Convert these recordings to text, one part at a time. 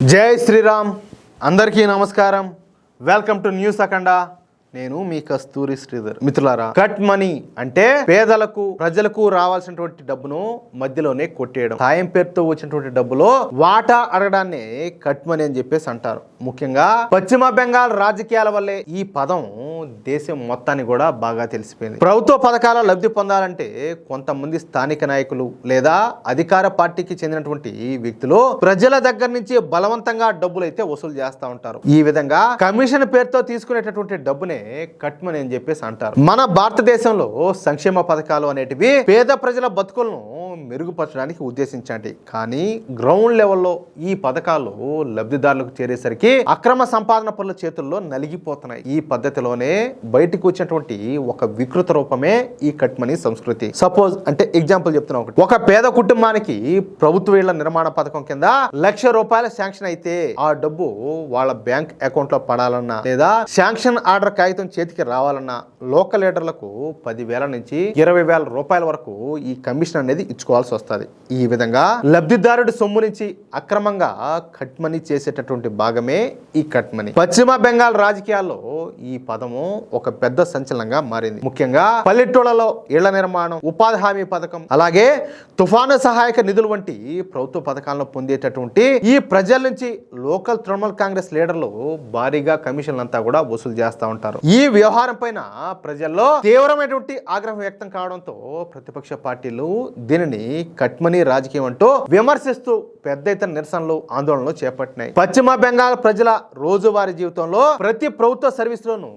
జై శ్రీరామ్. అందరికీ నమస్కారం. వెల్కమ్ టు న్యూస్ అఖండ. నేను మీ కస్తూరి శ్రీధర్. మిత్రులారా, కట్ మనీ అంటే పేదలకు ప్రజలకు రావాల్సినటువంటి డబ్బును మధ్యలోనే కొట్టేయడం. సాయం పేరుతో వచ్చినటువంటి డబ్బులో వాటా అడగడాన్ని కట్ మనీ అని చెప్పేసి అంటారు. ముఖ్యంగా పశ్చిమ బెంగాల్ రాజకీయాల వల్లే ఈ పదం దేశం మొత్తాన్ని కూడా బాగా తెలిసిపోయింది. ప్రభుత్వ పథకాల లబ్ధి పొందాలంటే కొంతమంది స్థానిక నాయకులు లేదా అధికార పార్టీకి చెందినటువంటి వ్యక్తులు ప్రజల దగ్గర నుంచి బలవంతంగా డబ్బులు అయితే వసూలు చేస్తూ ఉంటారు. ఈ విధంగా కమిషన్ పేరుతో తీసుకునేటటువంటి డబ్బునే కట్ మనీ అని చెప్పేసి అంటారు. మన భారతదేశంలో సంక్షేమ పథకాలు అనేటివి పేద ప్రజల బతుకులను మెరుగుపరచడానికి ఉద్దేశించాయి. కానీ గ్రౌండ్ లెవెల్లో ఈ పథకాలు లబ్ధిదారులకు చేరేసరికి అక్రమ సంపాదన పనుల చేతుల్లో నలిగిపోతున్నాయి. ఈ పద్ధతిలోనే బయటకు వచ్చినటువంటి ఒక వికృత రూపమే ఈ కట్ మనీ సంస్కృతి. సపోజ్ అంటే ఎగ్జాంపుల్ చెప్తున్నా, ఒక పేద కుటుంబానికి ప్రభుత్వ ఇళ్ల నిర్మాణ పథకం కింద ₹1,00,000 శాంక్షన్ అయితే ఆ డబ్బు వాళ్ళ బ్యాంక్ అకౌంట్ లో పడాలన్నా లేదా శాంక్షన్ ఆర్డర్ కాగితం చేతికి రావాలన్నా లోకల్ లీడర్లకు 10,000 నుంచి 20,000 రూపాయల వరకు ఈ కమిషన్ అనేది ఇచ్చుకోవాల్సి వస్తుంది. ఈ విధంగా లబ్ధిదారుడి సొమ్ము నుంచి అక్రమంగా కట్ మనీ చేసేటటువంటి భాగమే ఈ కట్ మనీ. పశ్చిమ బెంగాల్ రాజకీయాల్లో ఈ పదము ఒక పెద్ద సంచలనంగా మారింది. ముఖ్యంగా పల్లెటూళ్లలో ఇళ్ల నిర్మాణం, ఉపాధి హామీ పథకం, అలాగే తుఫాను సహాయక నిధులు వంటి ప్రభుత్వ పథకాలను పొందేటటువంటి ఈ ప్రజల నుంచి లోకల్ తృణమూల్ కాంగ్రెస్ లీడర్లు భారీగా కమిషన్లు అంతా కూడా వసూలు చేస్తా ఉంటారు. ఈ వ్యవహారం పైన ప్రజల్లో తీవ్రమైనటువంటి ఆగ్రహం వ్యక్తం కావడంతో ప్రతిపక్ష పార్టీలు దీనిని కట్ మనీ రాజకీయం అంటూ విమర్శిస్తూ పెద్ద ఎత్తున నిరసనలు, ఆందోళనలు చేపట్టినాయి. పశ్చిమ బెంగాల్ ప్రజల రోజువారీ జీవితంలో ప్రతి ప్రభుత్వ సర్వీసులోనూ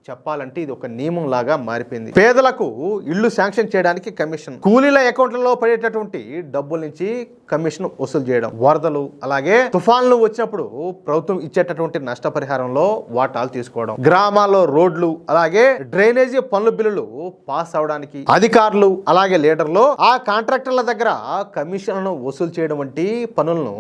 చెప్పాలంటే ఇది ఒక నియమం లాగా మారిపోయింది. పేదలకు ఇళ్లు శాంక్షన్ చేయడానికి కమిషన్, కూలీల అకౌంట్లలో పడేటటువంటి డబ్బుల నుంచి కమిషన్ వసూలు చేయడం, వరదలు అలాగే తుఫాన్లు వచ్చినప్పుడు ప్రభుత్వం ఇచ్చేటటువంటి నష్టపరిహారంలో వాటాలు తీసుకోవడం, గ్రామాల్లో రోడ్లు అలాగే డ్రైనేజీ పనుల బిల్లులు పాస్ అవడానికి అధికారులు అలాగే లీడర్లు ఆ కాంట్రాక్టర్ల దగ్గర కమిషన్లను వసూలు చేయడం వంటి పనులను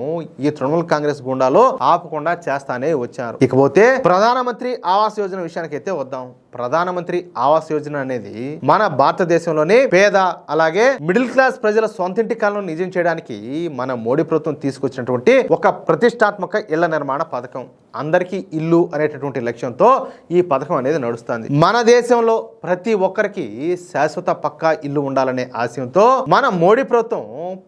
ఈ తృణమూల్ కాంగ్రెస్ గుండాలో ఆపకుండా చేస్తానే వచ్చారు. ఇకపోతే ప్రధానమంత్రి ఆవాస్ యోజన విషయానికి అయితే వద్దాం. ప్రధానమంత్రి ఆవాస్ యోజన అనేది మన భారతదేశంలోనే పేద అలాగే మిడిల్ క్లాస్ ప్రజల సొంతింటి కలను నిజం చేయడానికి మన మోడీ ప్రభుత్వం తీసుకొచ్చినటువంటి ఒక ప్రతిష్టాత్మక ఇళ్ల నిర్మాణ పథకం. అందరికీ ఇల్లు అనేటటువంటి లక్ష్యంతో ఈ పథకం అనేది నడుస్తుంది. మన దేశంలో ప్రతి ఒక్కరికి శాశ్వత పక్కా ఇల్లు ఉండాలనే ఆశయంతో మన మోడీ ప్రభుత్వం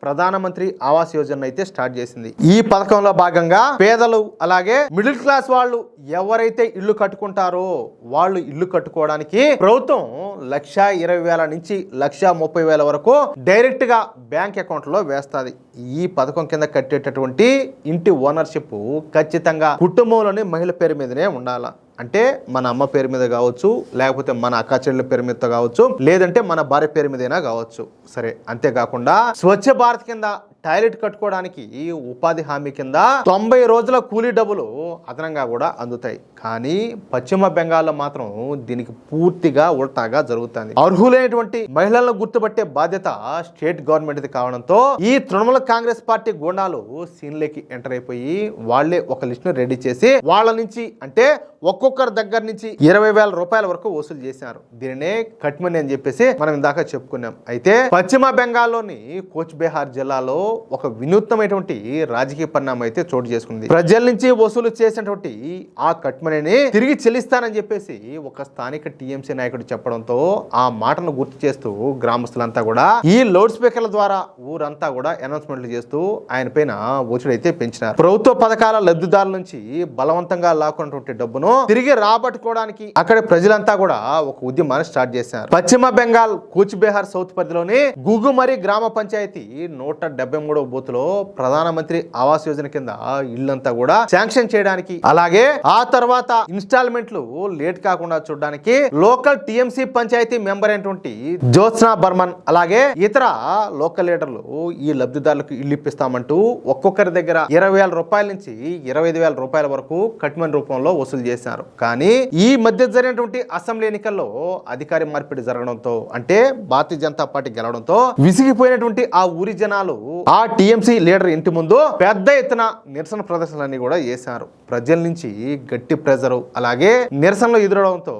ప్రధానమంత్రి ఆవాస్ యోజన అయితే స్టార్ట్ చేసింది. ఈ పథకంలో భాగంగా పేదలు అలాగే మిడిల్ క్లాస్ వాళ్ళు ఎవరైతే ఇల్లు కట్టుకుంటారో వాళ్ళు ఇల్లు కట్టుకోవడానికి ప్రభుత్వం ₹1,20,000 నుంచి ₹1,30,000 వరకు డైరెక్ట్ గా బ్యాంక్ అకౌంట్ లో వేస్తుంది. ఈ పథకం కింద కట్టేటటువంటి ఇంటి ఓనర్షిప్ ఖచ్చితంగా కుటుంబంలోని మహిళ పేరు మీదనే ఉండాలా. అంటే మన అమ్మ పేరు మీద కావచ్చు, లేకపోతే మన అక్క చెల్లెల పేరు మీద కావచ్చు, లేదంటే మన భార్య పేరు మీదైనా కావచ్చు. సరే, అంతేకాకుండా స్వచ్ఛ భారత్ కింద టాయిలెట్ కట్టుకోవడానికి ఉపాధి హామీ కింద 90 రోజుల కూలీ డబ్బులు అదనంగా కూడా అందుతాయి. కానీ పశ్చిమ బెంగాల్లో మాత్రం దీనికి పూర్తిగా ఉల్టాగా జరుగుతుంది. అర్హులైనటువంటి మహిళలను గుర్తుపట్టే బాధ్యత స్టేట్ గవర్నమెంట్ కావడంతో ఈ తృణమూల్ కాంగ్రెస్ పార్టీ గుండాలు సీన్లోకి ఎంటర్ అయిపోయి వాళ్లే ఒక లిస్ట్ ను రెడీ చేసి వాళ్ళ నుంచి అంటే ఒక్కొక్కరి దగ్గర నుంచి 20,000 రూపాయల వరకు వసూలు చేశారు. దీనినే కట్ మనీ అని చెప్పేసి మనం ఇందాక చెప్పుకున్నాం. అయితే పశ్చిమ బెంగాల్లోని కోచ్ బెహార్ జిల్లాలో ఒక వినూత్నమైనటువంటి రాజకీయ పరిణామం అయితే చోటు చేసుకుంది. ప్రజల నుంచి వసూలు చేసినటువంటి ఆ కట్ మనీని తిరిగి చెల్లిస్తానని చెప్పేసి ఒక స్థానిక టీఎంసీ నాయకుడు చెప్పడంతో ఆ మాటను గుర్తు చేస్తూ గ్రామస్తులంతా కూడా ఈ లౌడ్ స్పీకర్ల ద్వారా ఊరంతా కూడా అనౌన్స్మెంట్లు చేస్తూ ఆయన పైన ఒత్తిడి పెంచినారు. ప్రభుత్వ పథకాల లబ్ధిదారుల నుంచి బలవంతంగా లాక్కున్నటువంటి డబ్బును తిరిగి రాబట్టుకోవడానికి అక్కడ ప్రజలంతా కూడా ఒక ఉద్యమాన్ని స్టార్ట్ చేశారు. పశ్చిమ బెంగాల్ కూచ్ బెహార్ సౌత్ పరిధిలోని గుగుమరి గ్రామ పంచాయతీ 173వ బూత్ లో ప్రధానమంత్రి ఆవాస్ యోజన కింద ఇళ్లంతా కూడా శాంక్షన్ చేయడానికి అలాగే ఆ తర్వాత ఇన్స్టాల్మెంట్లు లేట్ కాకుండా చూడడానికి లోకల్ టీఎంసీ పంచాయతీ మెంబర్ అయినటువంటి జ్యోత్స్నా బర్మన్ అలాగే ఇతర లోకల్ లీడర్లు ఈ లబ్ధిదారులకు ఇల్లు ఇప్పిస్తామంటూ ఒక్కొక్కరి దగ్గర 20,000 రూపాయల నుంచి 25,000 రూపాయల వరకు కట్ మనీ రూపంలో వసూలు చేశారు. కానీ ఈ మధ్య జరిగినటువంటి అసెంబ్లీ ఎన్నికల్లో అధికారి మార్పిడి జరగడంతో అంటే భారతీయ జనతా పార్టీ గెలవడంతో విసిగిపోయినటువంటి ఆ ఊరి జనాలు ఆ టీఎంసీ లీడర్ ఇంటి ముందు పెద్ద ఎత్తున నిరసన ప్రదర్శనలన్నీ కూడా చేశారు. ప్రజల నుంచి గట్టి ప్రెజరు అలాగే నిరసనలు ఎదురవడంతో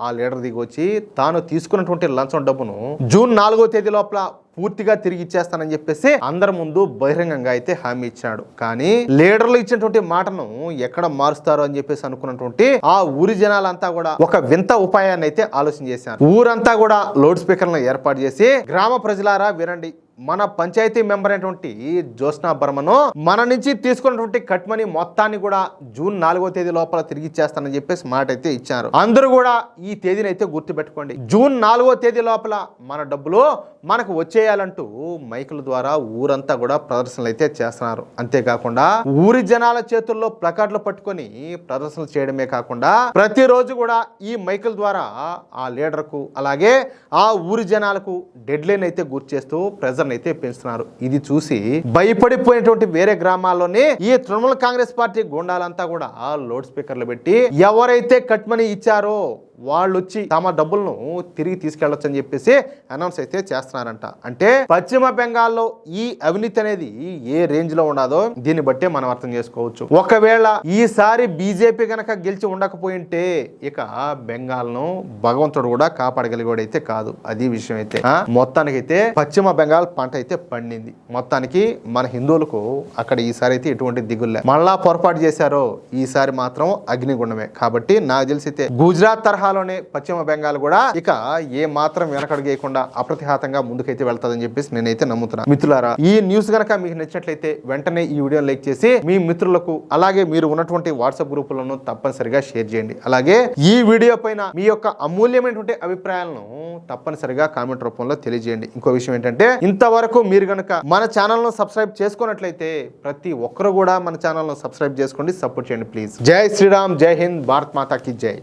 ఆ లీడర్ దిగి వచ్చి తాను తీసుకున్నటువంటి లంచం డబ్బును జూన్ 4వ తేదీ లోపల పూర్తిగా తిరిగి ఇచ్చేస్తానని చెప్పేసి అందరి ముందు బహిరంగంగా అయితే హామీ ఇచ్చాడు. కానీ లీడర్లు ఇచ్చినటువంటి మాటను ఎక్కడ మారుస్తారు అని చెప్పేసి అనుకున్నటువంటి ఆ ఊరి జనాలంతా కూడా ఒక వింత ఉపాయాన్ని అయితే ఆలోచన చేశారు. ఊరంతా కూడా లౌడ్ స్పీకర్లను ఏర్పాటు చేసి, గ్రామ ప్రజలారా వినండి, మన పంచాయతీ మెంబర్ అయినటువంటి జ్యోత్స్నా బర్మను మన నుంచి తీసుకున్నటువంటి కట్ మనీ మొత్తాన్ని కూడా జూన్ 4వ తేదీ లోపల తిరిగి ఇచ్చేస్తానని చెప్పేసి మాట అయితే ఇచ్చారు. అందరూ కూడా ఈ తేదీని అయితే గుర్తుపెట్టుకోండి. జూన్ 4వ తేదీ లోపల మన డబ్బులు మనకు వచ్చేయాలంటూ మైకుల ద్వారా ఊరంతా కూడా ప్రదర్శనలు అయితే చేస్తున్నారు. అంతేకాకుండా ఊరి జనాల చేతుల్లో ప్లకార్డులు పట్టుకొని ప్రదర్శనలు చేయడమే కాకుండా ప్రతిరోజు కూడా ఈ మైకుల ద్వారా ఆ లీడర్కు అలాగే ఆ ఊరి జనాలకు డెడ్ లైన్ అయితే గుర్తు చేస్తూ ప్రెజర్ అయితే పెంచుతున్నారు. ఇది చూసి భయపడిపోయినటువంటి వేరే గ్రామాల్లోనే ఈ తృణమూల కాంగ్రెస్ పార్టీ గుండాలంతా కూడా లౌడ్ స్పీకర్లు పెట్టి ఎవరైతే కట్ మనీ ఇచ్చారో వాళ్ళు వచ్చి తమ డబ్బులను తిరిగి తీసుకెళ్లొచ్చు అని చెప్పేసి అనౌన్స్ అయితే చేస్తున్నారంట. అంటే పశ్చిమ బెంగాల్లో ఈ అవినీతి అనేది ఏ రేంజ్ లో ఉండదో దీన్ని బట్టే మనం అర్థం చేసుకోవచ్చు. ఒకవేళ ఈసారి బీజేపీ గనక గెలిచి ఉండకపోయింటే ఇక బెంగాల్ను భగవంతుడు కూడా కాపాడగలిగేవాడైతే కాదు. అది విషయం అయితే మొత్తానికైతే పశ్చిమ బెంగాల్ పంట అయితే పండింది. మొత్తానికి మన హిందువులకు అక్కడ ఈసారి అయితే ఎటువంటి దిగులే. మళ్ళా పొరపాటు చేశారో ఈసారి మాత్రం అగ్నిగుండమే. కాబట్టి నాకు తెలిసి అయితే గుజరాత్ తరహాలోనే పశ్చిమ బెంగాల్ కూడా ఇక ఏ మాత్రం వెనకడుగేయకుండా అప్రతిహాతంగా ముందుకైతే వెళ్తాదని చెప్పేసి నేనైతే నమ్ముతున్నా. మిత్రులారా, ఈ న్యూస్ గనక మీకు నచ్చినట్లయితే వెంటనే ఈ వీడియో లైక్ చేసి మీ మిత్రులకు అలాగే మీరు ఉన్నటువంటి వాట్సాప్ గ్రూపులను తప్పనిసరిగా షేర్ చేయండి. అలాగే ఈ వీడియో పైన మీ యొక్క అమూల్యమైనటువంటి అభిప్రాయాలను తప్పనిసరిగా కామెంట్ రూపంలో తెలియజేయండి. ఇంకో విషయం ఏంటంటే, ఇంతవరకు మీరు గనక మన ఛానల్ ను సబ్స్క్రైబ్ చేసుకున్నట్లయితే ప్రతి ఒక్కరు కూడా మన ఛానల్ ను సబ్స్క్రైబ్ చేసుకోండి, సపోర్ట్ చేయండి ప్లీజ్. జై శ్రీరామ్, జై హింద్, భారత్ మాతా కీ జై.